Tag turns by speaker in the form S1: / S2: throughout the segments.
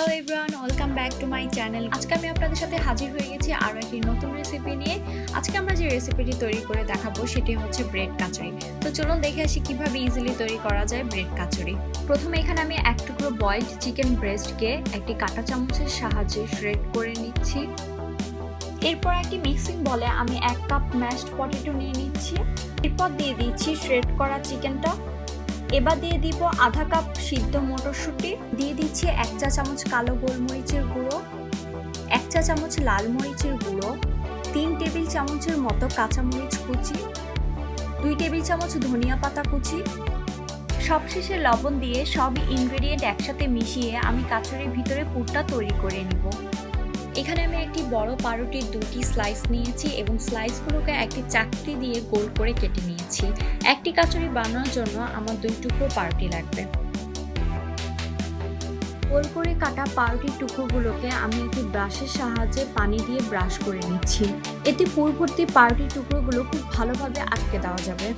S1: Hello everyone, welcome back to my channel. আজকে আমি আপনাদের সাথে হাজির হয়ে গেছি আরও একটি নতুন রেসিপি নিয়ে। আজকে আমরা যে রেসিপিটি তৈরি করে দেখাবো সেটি হচ্ছে ব্রেড কাচুরি। তো চলুন দেখে আসি কিভাবে ইজিলি তৈরি করা যায় ব্রেড কাচুরি। প্রথমে এখানে আমি এক টুকরো বয়েলড চিকেন ব্রেস্টকে একটি কাঁটা চামচের সাহায্যে শ্রেড করে নিচ্ছি। এরপর একটি মিক্সিং বলে আমি 1 কাপ ম্যাশড পটেটো নিয়ে নিচ্ছি। এরপর দিয়ে দিচ্ছি শ্রেড করা চিকেনটা। এবার দিয়ে দিব আধা কাপ সিদ্ধ মটরশুঁটি, দিয়ে দিচ্ছি 1 চা চামচ কালো গোলমরিচের গুঁড়ো, 1 চা চামচ লাল মরিচের গুঁড়ো, 3 টেবিল চামচের মতো কাঁচামরিচ কুচি, 2 টেবিল চামচ ধনিয়া পাতা কুচি। সবশেষে লবণ দিয়ে সব ইনগ্রেডিয়েন্ট একসাথে মিশিয়ে আমি কাচুরির ভিতরে পুরটা তৈরি করে নিব। এখানে আমি একটি বড় পাউরুটির 2টি স্লাইস নিয়েছি এবং স্লাইসগুলোকে একটি চাকতি দিয়ে গোল করে কেটে নিয়েছি। একটি কাচুরি বানানোর জন্য আমার 2 টুকরো পাউরুটি লাগবে। গোল করে কাটা পাউরুটির টুকরোগুলোকে আমি একটি ব্রাশের সাহায্যে পানি দিয়ে ব্রাশ করে নিচ্ছি। এতে পুর ভর্তি পাউরুটির টুকরোগুলো খুব ভালোভাবে আটকে দেওয়া যাবে।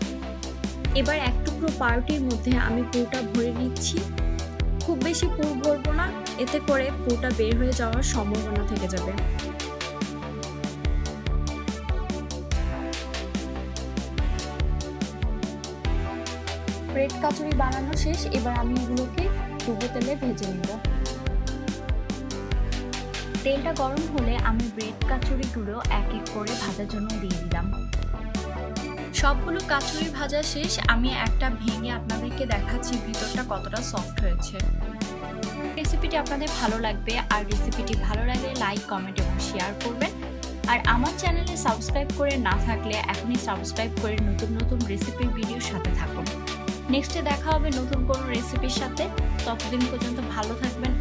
S1: এবার এক টুকরো পাউরুটির মধ্যে আমি পুরটা ভরে নিচ্ছি। খুব বেশি পুর ভরবো না, এতে করে পুরটা বের হয়ে যাওয়ার সম্ভাবনা থেকে যাবে। ব্রেড কাচুরি বানানো শেষ, এবার আমি এগুলোকে ডুবো তেলে ভেজে নেব। তেলটা গরম হলে আমি ব্রেড কাচুরিগুলো এক এক করে ভাজার জন্য দিয়ে দিলাম। সবগুলো কাচুরি ভাজা শেষ, আমি একটা ভেঙে আপনাদেরকে দেখাচ্ছি ভিতরটা কতটা সফট হয়েছে। রেসিপিটি আপনাদের ভালো লাগবে, আর রেসিপিটি ভালো লাগলে লাইক, কমেন্ট এবং শেয়ার করবেন। আর আমার চ্যানেলে সাবস্ক্রাইব করে না থাকলে এখনই সাবস্ক্রাইব করে নতুন নতুন রেসিপির ভিডিওর সাথে থাকুন। নেক্সটে দেখা হবে নতুন কোনো রেসিপির সাথে। ততদিন পর্যন্ত ভালো থাকবেন।